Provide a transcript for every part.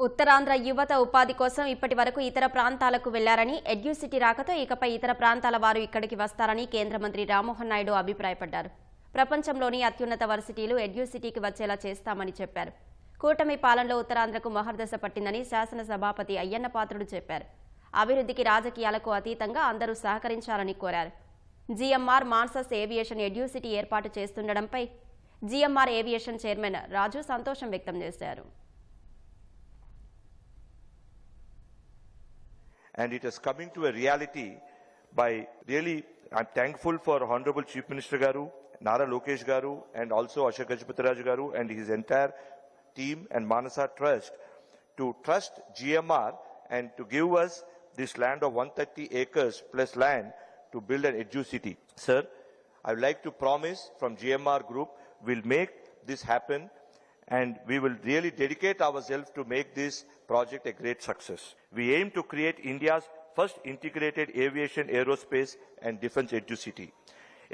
ఉత్తరాంధ్ర యువత ఉపాధి కోసం ఇప్పటి వరకు ఇతర ప్రాంతాలకు వెళ్లారని, ఎడ్యుసిటీ రాకతో ఇకపై ఇతర ప్రాంతాల వారు ఇక్కడికి వస్తారని కేంద్ర మంత్రి రామ్మోహన్ నాయుడు అభిప్రాయపడ్డారు. ప్రపంచంలోని అత్యున్నత వర్సిటీలు ఎడ్యుసిటీకి వచ్చేలా చేస్తామని చెప్పారు. కూటమి పాలనలో ఉత్తరాంధ్రకు మహర్దశ పట్టిందని శాసన సభాపతి అయ్యన్న పాత్రుడు చెప్పారు. అభివృద్ధికి రాజకీయాలకు అతీతంగా అందరూ సహకరించాలని కోరారు. జీఎంఆర్ మాన్సస్ ఏవియేషన్ ఎడ్యుసిటీ ఏర్పాటు చేస్తుండడంపై జీఎంఆర్ ఏవియేషన్ చైర్మన్ రాజు సంతోషం వ్యక్తం చేశారు. And it is coming to a reality by really, I'm thankful for Honorable Chief Minister Garu, Nara Lokesh Garu, and also Ashok Gajapati Raju Garu and his entire team and Manasa Trust to trust GMR and to give us this land of 130 acres plus land to build an edu-city. Sir, I would like to promise from GMR Group, we'll make this happen and we will really dedicate ourselves to make this project a great success. We aim to create India's first integrated aviation, aerospace and defense edu-city,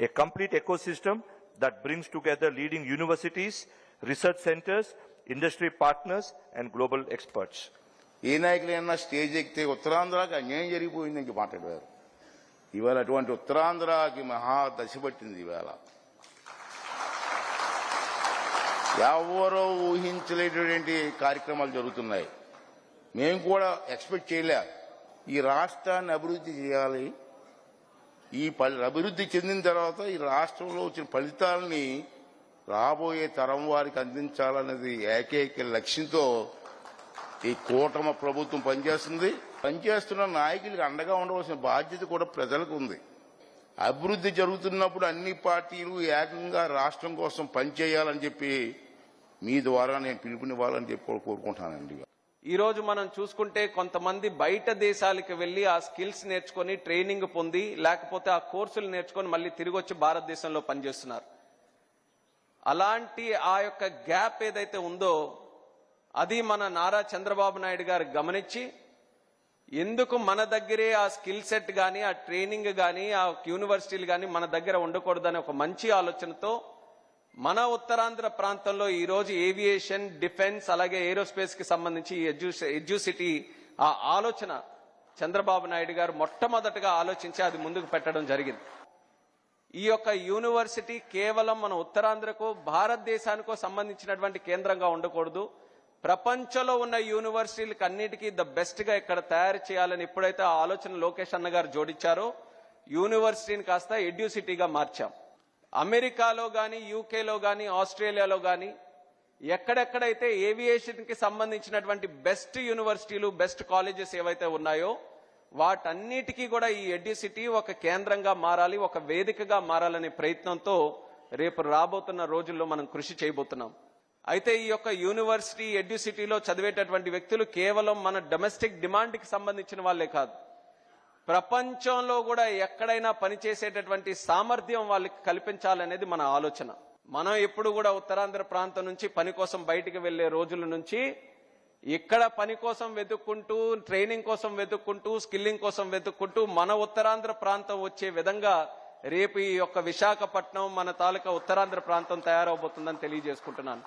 a complete ecosystem that brings together leading universities, research centers, industry partners and global experts. ఏ నాయకులైనా stage ఎక్కితే ఉత్తరాంధ్రకి అన్యాయం జరిగిపోయిందని మాట్లాడారు. ఇవాళ అటువంటి ఉత్తరాంధ్రకి మహా దశ పట్టింది. ఇవాళ ఎవరో ఊహించలేటువంటి కార్యక్రమాలు జరుగుతున్నాయి. మేము కూడా ఎక్స్పెక్ట్ చేయలే. ఈ రాష్ట్రాన్ని అభివృద్ధి చేయాలి, ఈ అభివృద్ధి చెందిన తర్వాత ఈ రాష్ట్రంలో వచ్చిన ఫలితాలని రాబోయే తరం వారికి అందించాలనేది ఏకైక లక్ష్యంతో ఈ కూటమి ప్రభుత్వం పనిచేస్తుంది. పనిచేస్తున్న నాయకులకు అండగా ఉండవలసిన బాధ్యత కూడా ప్రజలకు ఉంది. అభివృద్ధి జరుగుతున్నప్పుడు అన్ని పార్టీలు ఏకంగా రాష్ట్రం కోసం పనిచేయాలని చెప్పి మీ ద్వారా నేను పిలుపునివ్వాలని చెప్పి కోరుకుంటానండి. ఈ రోజు మనం చూసుకుంటే కొంతమంది బయట దేశాలకు వెళ్లి ఆ స్కిల్స్ నేర్చుకొని ట్రైనింగ్ పొంది లేకపోతే ఆ కోర్సులు నేర్చుకొని మళ్ళీ తిరిగి వచ్చి భారతదేశంలో పనిచేస్తున్నారు. అలాంటి ఆ యొక్క గ్యాప్ ఏదైతే ఉందో అది మన నారా చంద్రబాబు నాయుడు గారు గమనించి ఎందుకు మన దగ్గరే ఆ స్కిల్ సెట్ కానీ ఆ ట్రైనింగ్ కానీ ఆ యూనివర్సిటీలు కానీ మన దగ్గర ఉండకూడదని ఒక మంచి ఆలోచనతో మన ఉత్తరాంధ్ర ప్రాంతంలో ఈ రోజు ఏవియేషన్, డిఫెన్స్ అలాగే ఏరోస్పేస్ కి సంబంధించి ఎడ్యుసిటీ ఆ ఆలోచన చంద్రబాబు నాయుడు గారు మొట్టమొదటగా ఆలోచించి అది ముందుకు పెట్టడం జరిగింది. ఈ యొక్క యూనివర్సిటీ కేవలం మన ఉత్తరాంధ్రకు భారతదేశానికో సంబంధించినటువంటి కేంద్రంగా ఉండకూడదు. ప్రపంచంలో ఉన్న యూనివర్సిటీలకు అన్నిటికీ ద బెస్ట్ గా ఇక్కడ తయారు చేయాలని ఎప్పుడైతే ఆ ఆలోచన లోకేష్ అన్న గారు జోడించారో యూనివర్సిటీని కాస్త ఎడ్యుసిటీగా మార్చాం. అమెరికాలో గాని, యూకేలో గాని, ఆస్ట్రేలియాలో గాని ఎక్కడెక్కడైతే ఏవియేషన్ కి సంబంధించినటువంటి బెస్ట్ యూనివర్సిటీలు, బెస్ట్ కాలేజెస్ ఏవైతే ఉన్నాయో వాటన్నిటికీ కూడా ఈ ఎడ్యుసిటీ ఒక కేంద్రంగా మారాలి, ఒక వేదికగా మారాలనే ప్రయత్నంతో రేపు రాబోతున్న రోజుల్లో మనం కృషి చేయబోతున్నాం. అయితే ఈ యొక్క యూనివర్సిటీ ఎడ్యుసిటీలో చదివేటటువంటి వ్యక్తులు కేవలం మన డొమెస్టిక్ డిమాండ్ కి సంబంధించిన వాళ్లే కాదు, ప్రపంచంలో కూడా ఎక్కడైనా పనిచేసేటటువంటి సామర్థ్యం వాళ్ళకి కల్పించాలనేది మన ఆలోచన. మనం ఎప్పుడు కూడా ఉత్తరాంధ్ర ప్రాంతం నుంచి పని కోసం బయటికి వెళ్లే రోజుల నుంచి ఇక్కడ పని కోసం వెతుక్కుంటూ, ట్రైనింగ్ కోసం వెతుక్కుంటూ, స్కిల్లింగ్ కోసం వెతుక్కుంటూ మన ఉత్తరాంధ్ర ప్రాంతం వచ్చే విధంగా రేపు ఈ యొక్క విశాఖపట్నం మన తాలూకా ఉత్తరాంధ్ర ప్రాంతం తయారవబోతుందని తెలియజేసుకుంటున్నాను.